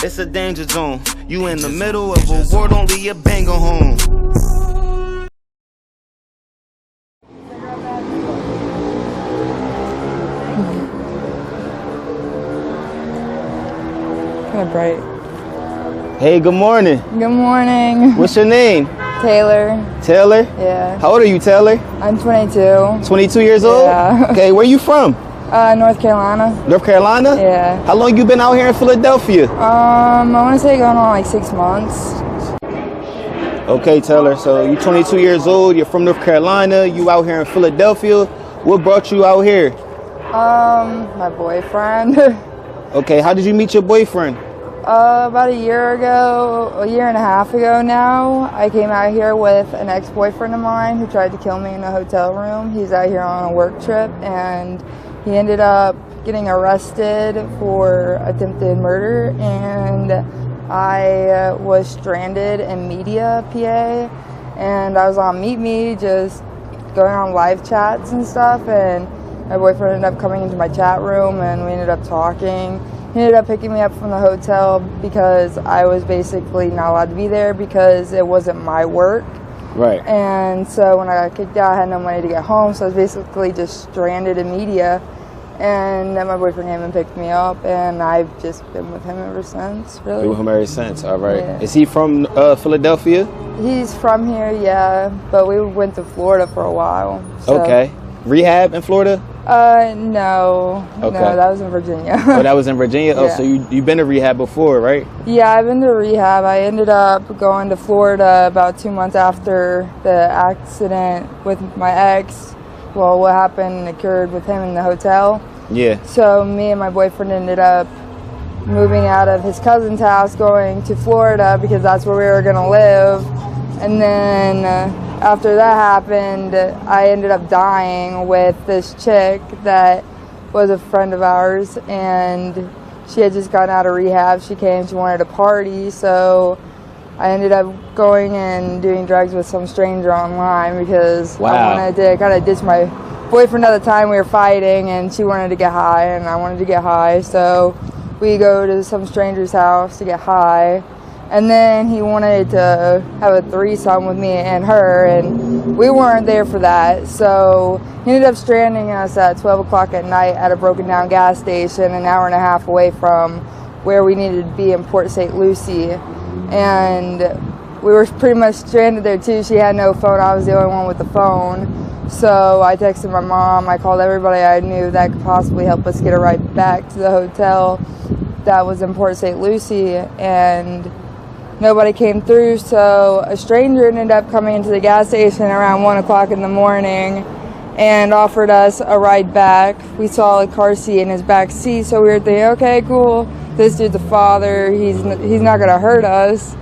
It's a danger zone. You in the middle of a war, don't leave your banger home. Kind of bright. Hey, good morning. Good morning. What's your name? Taylor. Taylor? Yeah. How old are you, Taylor? I'm 22. 22 years old? Yeah. Okay, where you from? North Carolina. North Carolina? Yeah. How long you been out here in Philadelphia? I want to say going on like 6 months. Okay, Taylor, so you're 22 years old, you're from North Carolina, you out here in Philadelphia. What brought you out here? My boyfriend. Okay, how did you meet your boyfriend? About a year and a half ago now, I came out here with an ex-boyfriend of mine who tried to kill me in a hotel room. He's out here on a work trip, and he ended up getting arrested for attempted murder, and I was stranded in Media, PA, and I was on Meet Me, just going on live chats and stuff, and my boyfriend ended up coming into my chat room, and we ended up talking. He ended up picking me up from the hotel because I was basically not allowed to be there because it wasn't my work. Right. And so when I got kicked out, I had no money to get home, so I was basically just stranded in Media. And then my boyfriend came and picked me up, and I've just been with him ever since, really. Been with him ever since, all right. Yeah. Is he from Philadelphia? He's from here, yeah, but we went to Florida for a while. So. Okay. Rehab in Florida? No. Okay. No, that was in Virginia. Oh, that was in Virginia? Yeah. Oh, so you've been to rehab before, right? Yeah, I've been to rehab. I ended up going to Florida about 2 months after the accident with my ex. Well, what happened occurred with him in the hotel. Yeah. So me and my boyfriend ended up moving out of his cousin's house, going to Florida because that's where we were going to live. And then after that happened, I ended up dying with this chick that was a friend of ours, and she had just gotten out of rehab. She came, she wanted to party, so I ended up going and doing drugs with some stranger online because I wanted to kind of ditch my boyfriend at the time. We were fighting, and she wanted to get high, and I wanted to get high, so we go to some stranger's house to get high. And then he wanted to have a threesome with me and her, and we weren't there for that. So he ended up stranding us at 12 o'clock at night at a broken down gas station, an hour and a half away from where we needed to be in Port St. Lucie. And we were pretty much stranded there too. She had no phone. I was the only one with the phone. So I texted my mom. I called everybody I knew that could possibly help us get a ride back to the hotel that was in Port St. Lucie. And nobody came through, so a stranger ended up coming into the gas station around 1 o'clock in the morning and offered us a ride back. We saw a car seat in his back seat, so we were thinking, okay, cool, this dude's a father, he's not going to hurt us.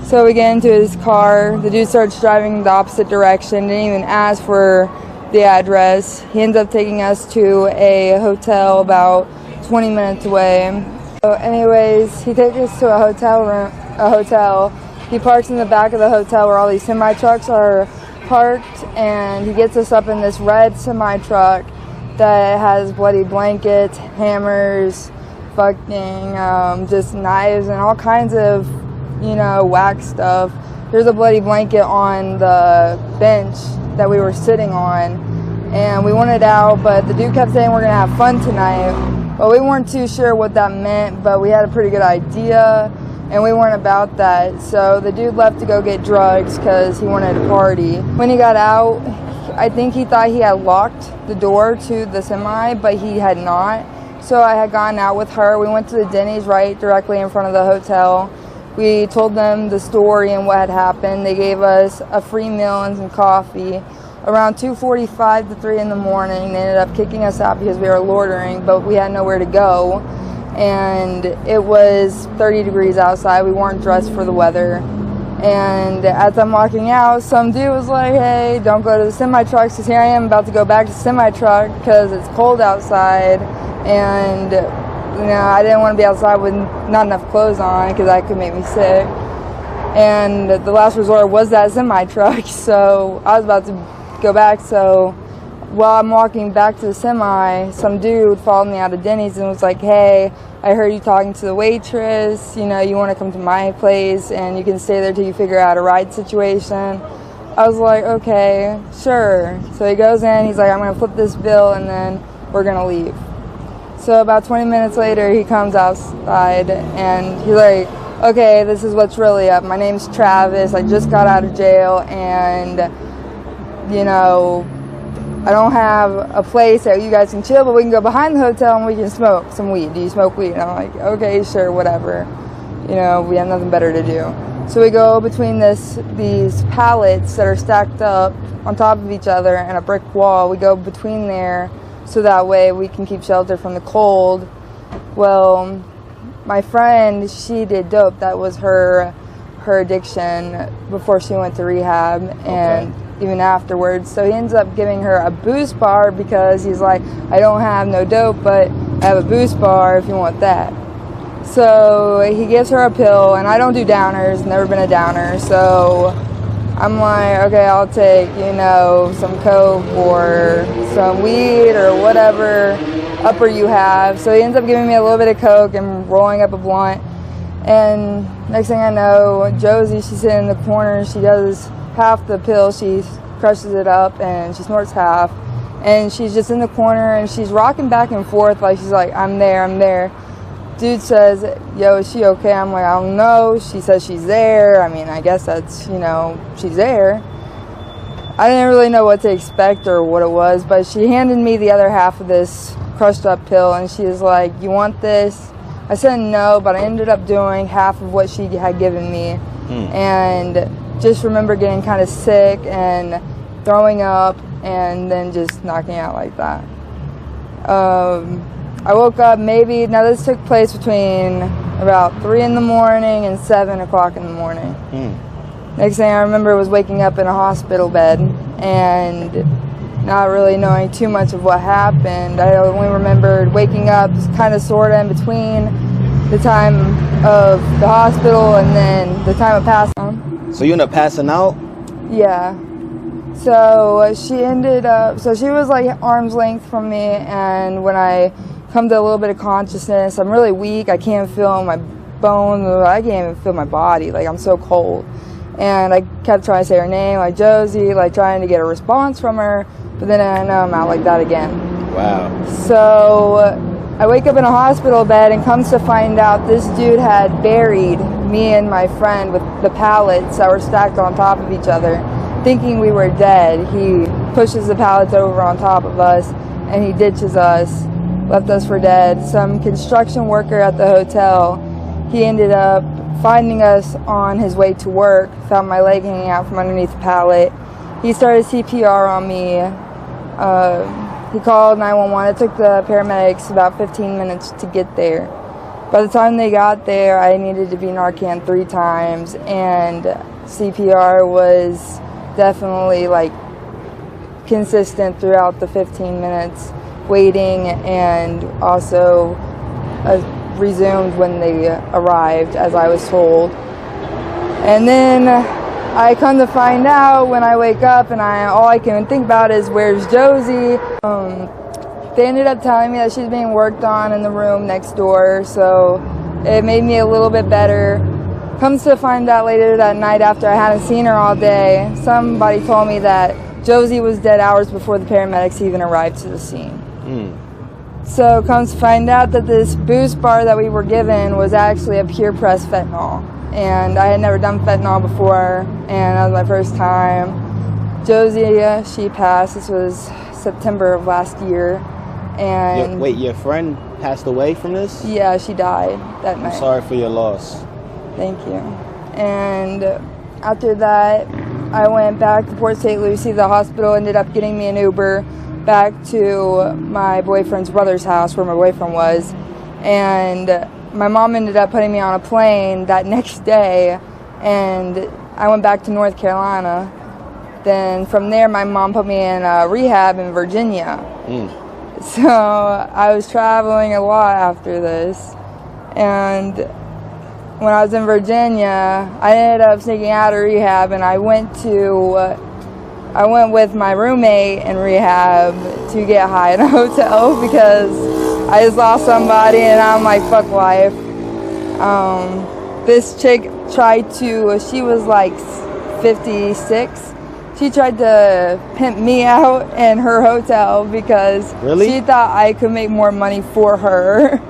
So we get into his car, the dude starts driving the opposite direction, didn't even ask for the address. He ends up taking us to a hotel about 20 minutes away. So anyways, he takes us to a hotel. He parks in the back of the hotel where all these semi-trucks are parked, and he gets us up in this red semi-truck that has bloody blankets, hammers, fucking just knives and all kinds of, whack stuff. There's a bloody blanket on the bench that we were sitting on, and we wanted out, but the dude kept saying we're gonna have fun tonight. But we weren't too sure what that meant, but we had a pretty good idea, and we weren't about that. So the dude left to go get drugs because he wanted to party. When he got out, I think he thought he had locked the door to the semi, but he had not. So I had gone out with her. We went to the Denny's right directly in front of the hotel. We told them the story and what had happened. They gave us a free meal and some coffee. Around 2:45 to 3 in the morning, they ended up kicking us out because we were loitering, but we had nowhere to go. And it was 30 degrees outside. We weren't dressed for the weather. And as I'm walking out, some dude was like, hey, don't go to the semi-trucks, because here I am about to go back to the semi-truck because it's cold outside. And, I didn't want to be outside with not enough clothes on because that could make me sick. And the last resort was that semi-truck, so I was about to go back, so while I'm walking back to the semi, some dude followed me out of Denny's and was like, hey, I heard you talking to the waitress, you know, you want to come to my place and you can stay there till you figure out a ride situation. I was like, okay, sure. So he goes in, he's like, I'm going to flip this bill and then we're going to leave. So about 20 minutes later, he comes outside and he's like, okay, this is what's really up. My name's Travis. I just got out of jail and, you know, I don't have a place that you guys can chill, but we can go behind the hotel and we can smoke some weed. Do you smoke weed? And I'm like, okay, sure, whatever. You know, we have nothing better to do. So we go between these pallets that are stacked up on top of each other and a brick wall. We go between there so that way we can keep shelter from the cold. Well, my friend, she did dope. That was her addiction before she went to rehab and even afterwards. So he ends up giving her a boost bar because he's like, I don't have no dope, but I have a boost bar if you want that. So he gives her a pill, and I don't do downers, never been a downer, so I'm like, okay, I'll take, you know, some coke or some weed or whatever upper you have. So he ends up giving me a little bit of coke and rolling up a blunt. And next thing I know, Josie, she's sitting in the corner, she does half the pill, she crushes it up and she snorts half. And she's just in the corner and she's rocking back and forth like she's like, I'm there, I'm there. Dude says, yo, is she okay? I'm like, I don't know. She says she's there. I mean, I guess that's, you know, she's there. I didn't really know what to expect or what it was, but she handed me the other half of this crushed up pill and she was like, you want this? I said no, but I ended up doing half of what she had given me. And just remember getting kind of sick and throwing up and then just knocking out like that. I woke up now this took place between about 3 in the morning and 7 o'clock in the morning. Next thing I remember was waking up in a hospital bed and not really knowing too much of what happened. I only remembered waking up kind of sort of in between the time of the hospital and then the time of passing out. So you end up passing out? Yeah. So she ended up, so she was like arm's length from me, and when I come to a little bit of consciousness, I'm really weak. I can't feel my bones. I can't even feel my body. Like, I'm so cold. And I kept trying to say her name, like Josie, like trying to get a response from her. But then I know I'm out like that again. Wow. So I wake up in a hospital bed and comes to find out this dude had buried me and my friend with the pallets that were stacked on top of each other, thinking we were dead. He pushes the pallets over on top of us and he ditches us. Left us for dead. Some construction worker at the hotel, he ended up finding us on his way to work, found my leg hanging out from underneath the pallet. He started CPR on me. He called 911. It took the paramedics about 15 minutes to get there. By the time they got there, I needed to be Narcan 3 times, and CPR was definitely like consistent throughout the 15 minutes. Waiting, and also resumed when they arrived, as I was told. And then I come to find out when I wake up and all I can think about is, where's Josie? They ended up telling me that she's being worked on in the room next door, so it made me a little bit better. Comes to find out later that night, after I hadn't seen her all day, somebody told me that Josie was dead hours before the paramedics even arrived to the scene. So comes to find out that this boost bar that we were given was actually a pure press fentanyl. And I had never done fentanyl before, and that was my first time. Josie, she passed. This was September of last year. And wait, your friend passed away from this? Yeah, she died that night. I'm sorry for your loss. Thank you. And after that, I went back to Port St. Lucie. The hospital ended up getting me an Uber back to my boyfriend's brother's house where my boyfriend was, and my mom ended up putting me on a plane that next day, and I went back to North Carolina. Then from there my mom put me in rehab in Virginia. So I was traveling a lot after this, and when I was in Virginia I ended up sneaking out of rehab and I went to I went with my roommate in rehab to get high in a hotel because I just lost somebody and I'm like, fuck life. This chick tried to, she was like 56. She tried to pimp me out in her hotel because she thought I could make more money for her.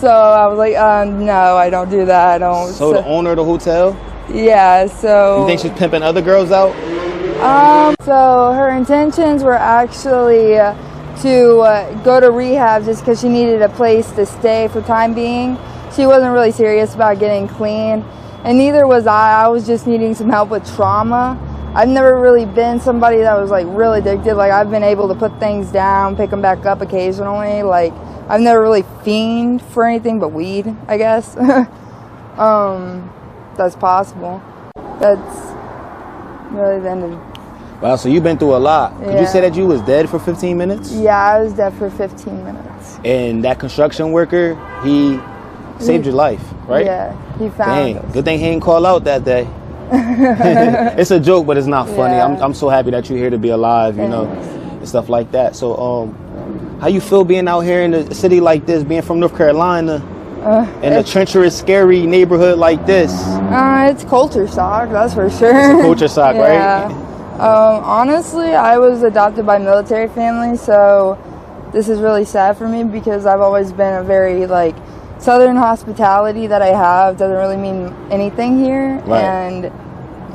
So I was like, no, I don't do that. I don't. So the owner of the hotel? Yeah, so. You think she's pimping other girls out? So her intentions were actually to go to rehab just because she needed a place to stay for time being. She wasn't really serious about getting clean, and neither was I. I was just needing some help with trauma. I've never really been somebody that was like really addicted. Like I've been able to put things down, pick them back up occasionally. Like I've never really fiended for anything but weed, I guess. That's possible. That's really the end of. Wow, so you've been through a lot. Could you say that you was dead for 15 minutes? Yeah, I was dead for 15 minutes. And that construction worker, he saved your life, right? Yeah, he found us. Good thing he didn't call out that day. It's a joke, but it's not funny. Yeah. I'm so happy that you're here to be alive, you know, and stuff like that. So, how you feel being out here in a city like this, being from North Carolina, in a treacherous, scary neighborhood like this? It's culture shock, that's for sure. It's a culture shock, right? Honestly, I was adopted by a military family, so this is really sad for me because I've always been a very like Southern hospitality that I have doesn't really mean anything here. Right. And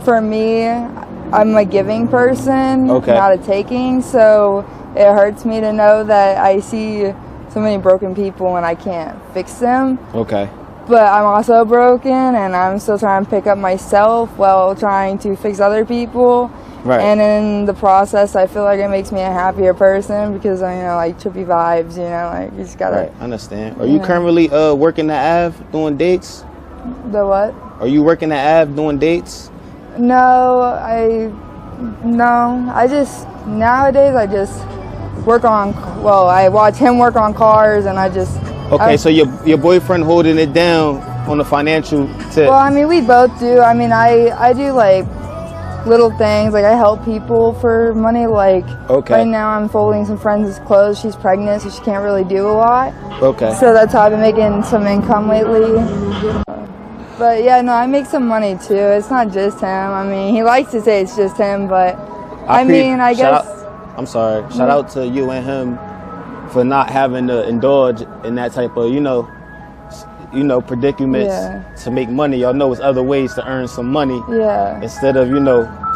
for me, I'm a giving person, not a taking. So it hurts me to know that I see so many broken people and I can't fix them. Okay. But I'm also broken and I'm still trying to pick up myself while trying to fix other people. Right. And in the process, I feel like it makes me a happier person because, like trippy vibes, like you just gotta. Right, I understand. Are you currently working the Ave doing dates? The what? Are you working the Ave doing dates? No, nowadays I just work on, I watch him work on cars and I just. Okay, so your boyfriend holding it down on the financial tip. Well, we both do. I do like little things, like I help people for money, like right now I'm folding some friends' clothes. She's pregnant, so she can't really do a lot. Okay. So that's how I've been making some income lately. But yeah, no, I make some money too. It's not just him. He likes to say it's just him, but I guess. I'm sorry. Shout out to you and him for not having to indulge in that type of, predicaments to make money. Y'all know it's other ways to earn some money. Yeah. Instead of,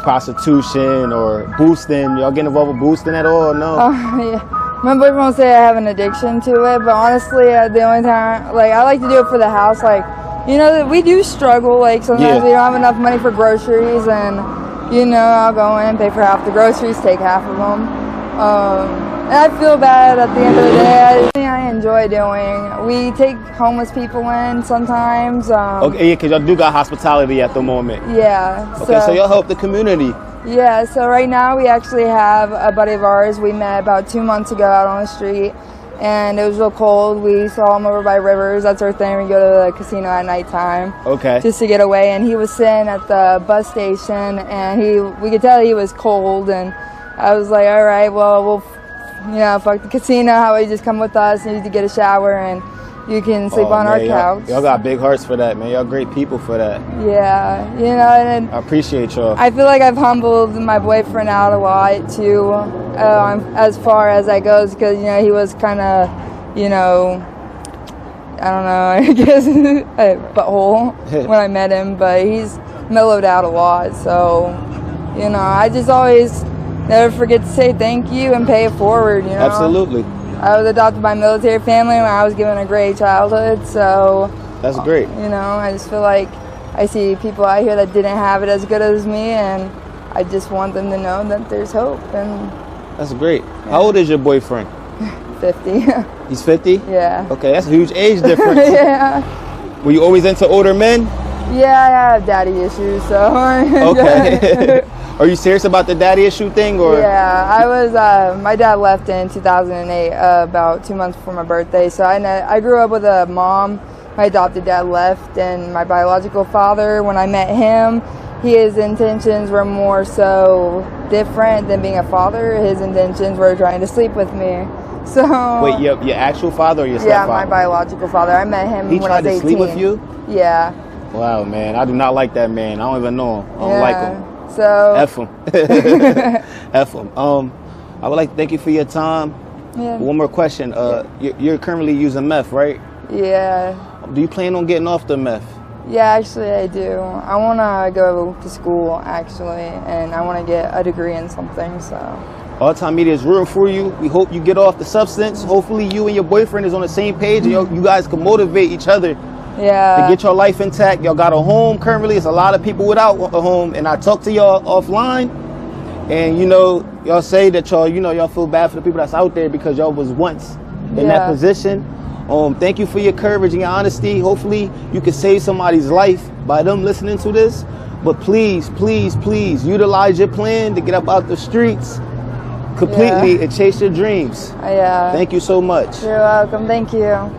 prostitution or boosting. Y'all get involved with boosting at all or no? Yeah. My boyfriend will say I have an addiction to it, but honestly, the only time, I like to do it for the house. We do struggle. Sometimes we don't have enough money for groceries and, I'll go in, pay for half the groceries, take half of them. And I feel bad at the end of the day. I enjoy doing. We take homeless people in sometimes. Because y'all do got hospitality at the moment. Yeah. Okay, so y'all help the community. Yeah, so right now we actually have a buddy of ours we met about 2 months ago out on the street. And it was real cold. We saw him over by rivers. That's our thing. We go to the casino at nighttime. Okay. Just to get away. And he was sitting at the bus station, and we could tell he was cold. And I was like, all right, well, we'll fuck the casino. How about you just come with us? You need to get a shower, and you can sleep on our couch. Y'all got big hearts for that, man. Y'all great people for that. Yeah, and I appreciate y'all. I feel like I've humbled my boyfriend out a lot too, as far as that goes, because he was kind of, I don't know, I guess a butthole when I met him, but he's mellowed out a lot. So, I just always never forget to say thank you and pay it forward. Absolutely. I was adopted by a military family when I was given a great childhood, so that's great. I just feel like I see people out here that didn't have it as good as me, and I just want them to know that there's hope. And that's great. How old is your boyfriend? 50. He's 50? Yeah. Okay, that's a huge age difference. Yeah. Were you always into older men? Yeah, I have daddy issues, so. Okay. Are you serious about the daddy issue thing, or? Yeah, I was. My dad left in 2008, about 2 months before my birthday. So I grew up with a mom. My adopted dad left, and my biological father. When I met him, his intentions were more so different than being a father. His intentions were trying to sleep with me. So wait, your actual father or your yeah, stepfather? my biological father. I met him He when I tried was to 18. sleep with you? Yeah. Wow, man, I do not like that man. I don't even know him. I don't like him. So F him. F him. I would like to thank you for your time. yeah. One more question. You're currently using meth, right? Yeah. Do you plan on getting off the meth? Yeah, actually I do. I want to go to school, actually, and I want to get a degree in something, so. All Time Media is rooting for you. We hope you get off the substance. Hopefully you and your boyfriend is on the same page and you guys can motivate each other Yeah. to get your life intact. Y'all got a home currently. It's a lot of people without a home, and I talked to y'all offline, and y'all say that y'all feel bad for the people that's out there because y'all was once in that position. Thank you for your courage and your honesty. Hopefully you can save somebody's life by them listening to this. But please, please, please utilize your plan to get up out the streets completely and chase your dreams. Yeah. Thank you so much. You're welcome. Thank you.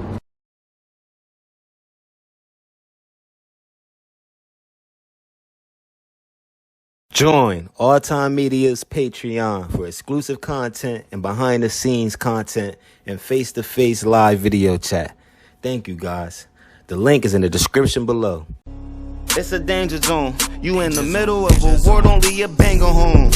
Join All Time Media's Patreon for exclusive content and behind the scenes content and face-to-face live video chat. Thank you, guys. The link is in the description below. It's a danger zone. You in the middle of a war, don't leave your banger home.